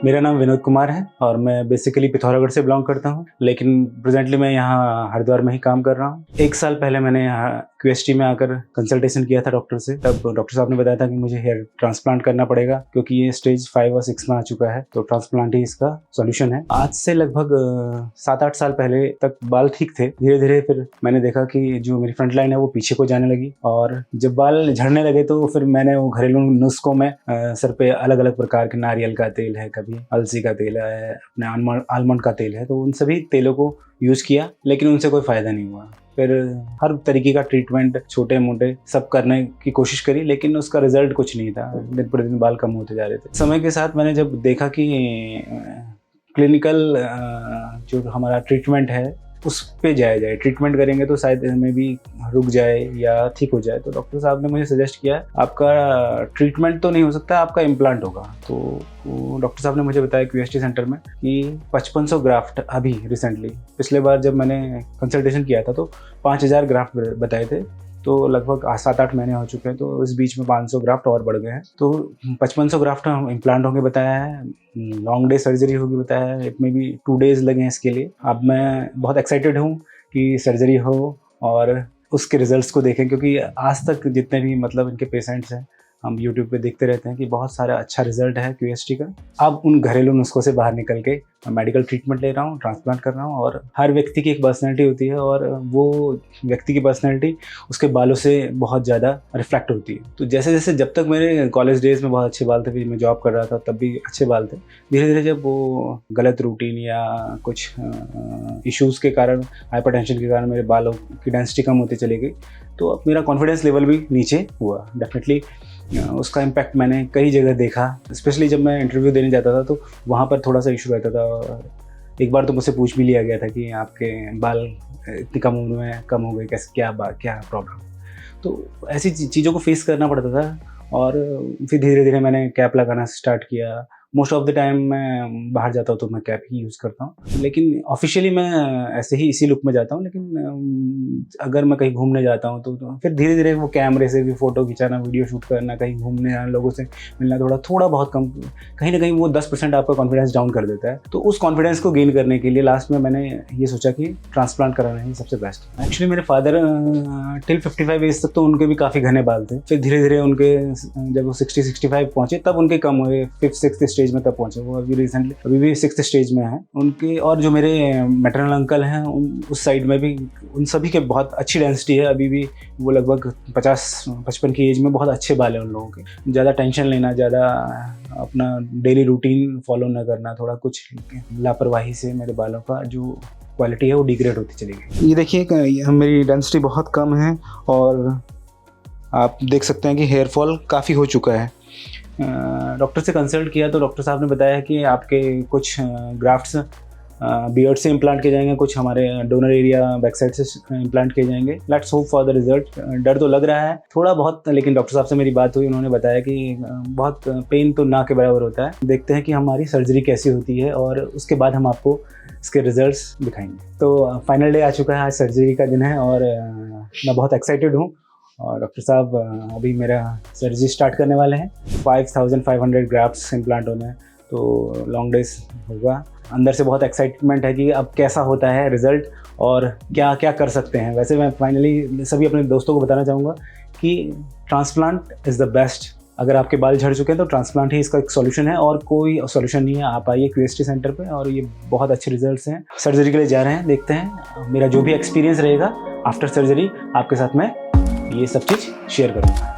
मेरा नाम विनोद कुमार है और मैं बेसिकली पिथौरागढ़ से बिलोंग करता हूँ, लेकिन प्रेजेंटली मैं यहाँ हरिद्वार में ही काम कर रहा हूँ। 1 साल पहले मैंने यहाँ क्यूएसटी में आकर कंसल्टेशन किया था डॉक्टर से। तब डॉक्टर साहब ने बताया था कि मुझे हेयर ट्रांसप्लांट करना पड़ेगा क्योंकि ये स्टेज 5 और 6 में आ चुका है, तो ट्रांसप्लांट ही इसका सॉल्यूशन है। आज से लगभग 7-8 साल पहले तक बाल ठीक थे। धीरे धीरे फिर मैंने देखा कि जो मेरी फ्रंट लाइन है वो पीछे को जाने लगी और जब बाल झड़ने लगे तो फिर मैंने वो घरेलू नुस्खों में सर पे अलग अलग प्रकार के नारियल का तेल है, कभी अलसी का तेल है, अपने आलमंड का तेल है, तो उन सभी तेलों को यूज़ किया, लेकिन उनसे कोई फ़ायदा नहीं हुआ। फिर हर तरीके का ट्रीटमेंट छोटे मोटे सब करने की कोशिश करी, लेकिन उसका रिजल्ट कुछ नहीं था। दिन प्रतिदिन बाल कम होते जा रहे थे। समय के साथ मैंने जब देखा कि क्लिनिकल जो हमारा ट्रीटमेंट है उस पे जाया जाए, ट्रीटमेंट करेंगे तो शायद इसमें भी रुक जाए या ठीक हो जाए, तो डॉक्टर साहब ने मुझे सजेस्ट किया आपका ट्रीटमेंट तो नहीं हो सकता, आपका इम्प्लांट होगा। तो डॉक्टर साहब ने मुझे बताया क्यूएसटी सेंटर में कि 5500 ग्राफ्ट अभी रिसेंटली, पिछले बार जब मैंने कंसल्टेशन किया था तो 5000 ग्राफ्ट बताए थे, तो लगभग 7-8 महीने हो चुके हैं, तो इस बीच में 500 ग्राफ्ट और बढ़ गए हैं। तो 5500 ग्राफ्ट इम्प्लांट होंगे बताया है, लॉन्ग डे सर्जरी होगी बताया है, इट में भी 2 डेज़ लगे हैं इसके लिए। अब मैं बहुत एक्साइटेड हूँ कि सर्जरी हो और उसके रिजल्ट्स को देखें, क्योंकि आज तक जितने भी मतलब इनके पेशेंट्स हैं हम यूट्यूब पे देखते रहते हैं कि बहुत सारा अच्छा रिजल्ट है क्यूएसटी का। अब उन घरेलू नुस्खों से बाहर निकल के मेडिकल ट्रीटमेंट ले रहा हूँ, ट्रांसप्लांट कर रहा हूँ, और हर व्यक्ति की एक पर्सनैलिटी होती है और वो व्यक्ति की पर्सनैलिटी उसके बालों से बहुत ज़्यादा रिफ्लेक्ट होती है। तो जैसे जैसे जब तक मेरे कॉलेज डेज़ में बहुत अच्छे बाल थे, फिर मैं जॉब कर रहा था तब भी अच्छे बाल थे, धीरे धीरे जब वो गलत रूटीन या कुछ इश्यूज़ के कारण, हाइपरटेंशन के कारण मेरे बालों की डेंसिटी कम होती चली गई, तो अब मेरा कॉन्फिडेंस लेवल भी नीचे हुआ। डेफिनेटली उसका इम्पैक्ट मैंने कई जगह देखा, स्पेशली जब मैं इंटरव्यू देने जाता था तो वहाँ पर थोड़ा सा इशू रहता था। एक बार तो मुझसे पूछ भी लिया गया था कि आपके बाल इतनी कम उम्र में कम हो गए, कैसे, क्या प्रॉब्लम। तो ऐसी चीज़ों को फेस करना पड़ता था और फिर धीरे धीरे मैंने कैप लगाना स्टार्ट किया। मोस्ट ऑफ द टाइम मैं बाहर जाता हूँ तो मैं कैप ही यूज़ करता हूँ, लेकिन ऑफिशियली मैं ऐसे ही इसी लुक में जाता हूँ। लेकिन अगर मैं कहीं घूमने जाता हूँ तो फिर धीरे धीरे वो कैमरे से भी फ़ोटो खिंचाना, वीडियो शूट करना, कहीं घूमने जाना, लोगों से मिलना, थोड़ा बहुत कम, कहीं ना कहीं वो 10% आपका कॉन्फिडेंस डाउन कर देता है। तो उस कॉन्फिडेंस को गेन करने के लिए लास्ट में मैंने ये सोचा कि ट्रांसप्लांट कराना ही सबसे बेस्ट। एक्चुअली मेरे फादर टिल 55 एज तक तो उनके भी काफ़ी घने बाल थे। फिर धीरे धीरे उनके जब वो 60-65 पहुँचे तब उनके कम हुए, 5th-6th स्टेज में तब पहुँचे। वो अभी रिसेंटली अभी भी 6th स्टेज में हैं उनके। और जो मेरे मैटरनल अंकल हैं उस साइड में भी उन सभी के बहुत अच्छी डेंसिटी है अभी भी। वो लगभग 50-55 की एज में बहुत अच्छे बाल हैं उन लोगों के। ज़्यादा टेंशन लेना, ज़्यादा अपना डेली रूटीन फॉलो न करना, थोड़ा कुछ लापरवाही से मेरे बालों का जो क्वालिटी है वो डिग्रेड होती चली गई। ये देखिए मेरी डेंसिटी बहुत कम है और आप देख सकते हैं कि हेयर फॉल काफ़ी हो चुका है। डॉक्टर से कंसल्ट किया तो डॉक्टर साहब ने बताया कि आपके कुछ ग्राफ्ट्स बियर्ड से इम्प्लांट किए जाएंगे, कुछ हमारे डोनर एरिया बैक साइड से इम्प्लांट किए जाएंगे। Let's hope for the result. डर तो लग रहा है थोड़ा बहुत, लेकिन डॉक्टर साहब से मेरी बात हुई, उन्होंने बताया कि बहुत पेन तो ना के बराबर होता है। देखते हैं कि हमारी सर्जरी कैसी होती है और उसके बाद हम आपको इसके रिजल्ट्स दिखाएंगे। तो फाइनल डे आ चुका है, आज सर्जरी का दिन है और मैं बहुत एक्साइटेड हूँ। और डॉक्टर साहब अभी मेरा सर्जरी स्टार्ट करने वाले हैं। 5500 ग्राफ्ट्स इम्प्लांट होने हैं, तो लॉन्ग डेज होगा। अंदर से बहुत एक्साइटमेंट है कि अब कैसा होता है रिज़ल्ट और क्या क्या कर सकते हैं। वैसे मैं फाइनली सभी अपने दोस्तों को बताना चाहूँगा कि ट्रांसप्लांट इज़ द बेस्ट। अगर आपके बाल झड़ चुके हैं तो ट्रांसप्लांट ही इसका एक सॉल्यूशन है और कोई सॉल्यूशन नहीं है। आप आइए क्यूएसटी सेंटर पे और ये बहुत अच्छे रिजल्ट्स हैं। सर्जरी के लिए जा रहे हैं, देखते हैं मेरा जो भी एक्सपीरियंस रहेगा आफ्टर सर्जरी आपके साथ मैं ये सब चीज़ शेयर करूँगा।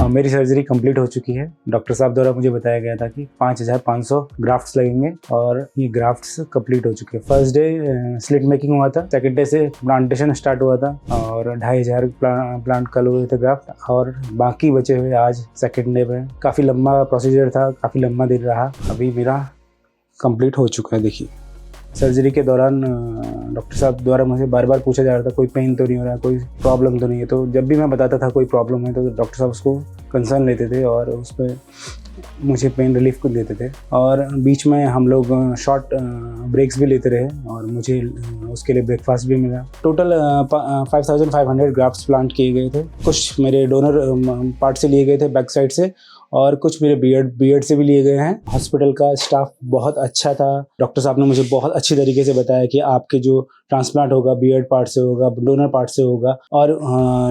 मेरी सर्जरी कंप्लीट हो चुकी है। डॉक्टर साहब द्वारा मुझे बताया गया था कि 5,500 ग्राफ्ट्स लगेंगे और ये ग्राफ्ट्स कंप्लीट हो चुके हैं। फर्स्ट डे स्लिट मेकिंग हुआ था, सेकंड डे से प्लांटेशन स्टार्ट हुआ था और 2,500 प्लांट कल हुए थे ग्राफ्ट, और बाकी बचे हुए आज सेकंड डे में। काफ़ी लंबा प्रोसीजर था, काफ़ी लंबा दिन रहा। अभी मेरा कंप्लीट हो चुका है। देखिए, सर्जरी के दौरान डॉक्टर साहब द्वारा मुझे बार बार पूछा जा रहा था कोई पेन तो नहीं हो रहा है, कोई प्रॉब्लम तो नहीं है। तो जब भी मैं बताता था कोई प्रॉब्लम है तो डॉक्टर साहब उसको कंसर्न लेते थे और उस पर मुझे पेन रिलीफ को देते थे। और बीच में हम लोग शॉर्ट ब्रेक्स भी लेते रहे और मुझे उसके लिए ब्रेकफास्ट भी मिला। टोटल 5,500 ग्राफ्ट्स प्लांट किए गए थे। कुछ मेरे डोनर पार्ट से लिए गए थे, बैक साइड से, और कुछ मेरे बियर्ड से भी लिए गए हैं। हॉस्पिटल का स्टाफ बहुत अच्छा था। डॉक्टर साहब ने मुझे बहुत अच्छी तरीके से बताया कि आपके जो ट्रांसप्लांट होगा बियर्ड पार्ट से होगा, डोनर पार्ट से होगा। और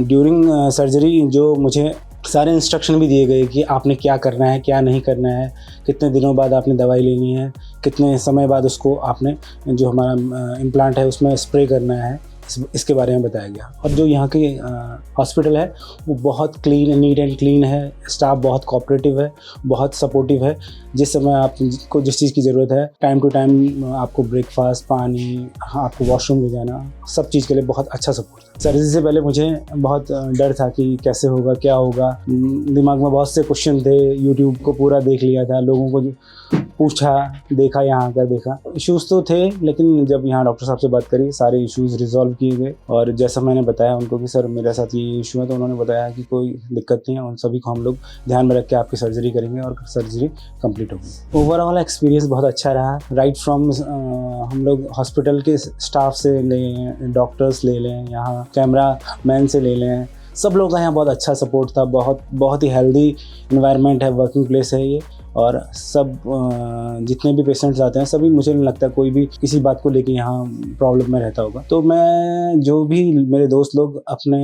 ड्यूरिंग सर्जरी जो मुझे सारे इंस्ट्रक्शन भी दिए गए कि आपने क्या करना है, क्या नहीं करना है, कितने दिनों बाद आपने दवाई लेनी है, कितने समय बाद उसको आपने जो हमारा इम्प्लांट है उसमें स्प्रे करना है, इसके बारे में बताया गया। और जो यहाँ की हॉस्पिटल है वो बहुत क्लीन, नीट एंड क्लीन है। स्टाफ बहुत कोऑपरेटिव है, बहुत सपोर्टिव है। जिस समय आपको जिस चीज़ की ज़रूरत है, टाइम टू टाइम आपको ब्रेकफास्ट, पानी, आपको वॉशरूम ले जाना, सब चीज़ के लिए बहुत अच्छा सपोर्ट था। सर्जरी से पहले मुझे बहुत डर था कि कैसे होगा, क्या होगा। दिमाग में बहुत से क्वेश्चन थे। यूट्यूब को पूरा देख लिया था, लोगों को पूछा, देखा, यहाँ का देखा। इश्यूज़ तो थे, लेकिन जब यहाँ डॉक्टर साहब से बात करी सारे इश्यूज़ रिजॉल्व किए गए। और जैसा मैंने बताया उनको कि सर मेरे साथ ये इशू है, तो उन्होंने बताया कि कोई दिक्कत नहीं है, उन सभी को हम लोग ध्यान में रख के आपकी सर्जरी करेंगे और सर्जरी कंप्लीट होगी। ओवरऑल एक्सपीरियंस बहुत अच्छा रहा। राइट फ्रॉम हम लोग हॉस्पिटल के स्टाफ से लें, डॉक्टर्स ले लें, यहाँ कैमरा मैन से ले लें, सब लोगों का यहाँ बहुत अच्छा सपोर्ट था। बहुत ही हेल्दी इन्वायरमेंट है, वर्किंग प्लेस है ये। और सब जितने भी पेशेंट्स आते हैं सभी, मुझे नहीं लगता कोई भी किसी बात को लेके यहाँ प्रॉब्लम में रहता होगा। तो मैं, जो भी मेरे दोस्त लोग अपने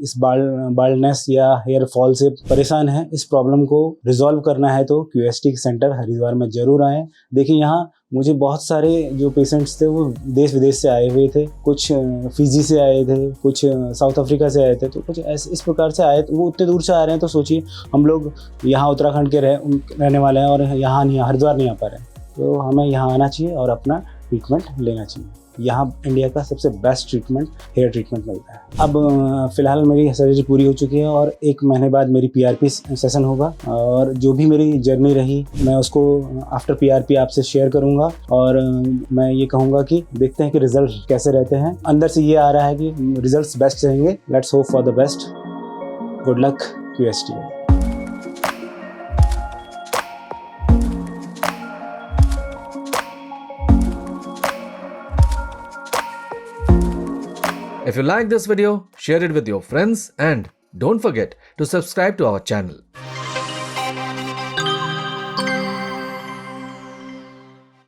इस बाल्डनेस या हेयर फॉल से परेशान हैं, इस प्रॉब्लम को रिजॉल्व करना है तो क्यूएसटी सेंटर हरिद्वार में ज़रूर आएँ। देखिए, यहाँ मुझे बहुत सारे जो पेशेंट्स थे वो देश विदेश से आए हुए थे। कुछ फिजी से आए थे, कुछ साउथ अफ्रीका से आए थे, तो कुछ ऐसे इस प्रकार से आए। वो उतने दूर से आ रहे हैं, तो सोचिए हम लोग यहाँ उत्तराखंड के रहने वाले हैं और यहाँ नहीं, हरिद्वार नहीं आ पा रहे हैं। तो हमें यहाँ आना चाहिए और अपना ट्रीटमेंट लेना चाहिए। यहाँ इंडिया का सबसे बेस्ट ट्रीटमेंट, हेयर ट्रीटमेंट मिलता है। अब फ़िलहाल मेरी सर्जरी पूरी हो चुकी है और 1 महीने बाद मेरी PRP सेशन होगा। और जो भी मेरी जर्नी रही मैं उसको आफ्टर PRP आपसे शेयर करूँगा। और मैं ये कहूँगा कि देखते हैं कि रिज़ल्ट कैसे रहते हैं। अंदर से ये आ रहा है कि रिज़ल्ट बेस्ट रहेंगे। Let's hope for the best. Good luck QST। If you like this video, share it with your friends and don't forget to subscribe to our channel.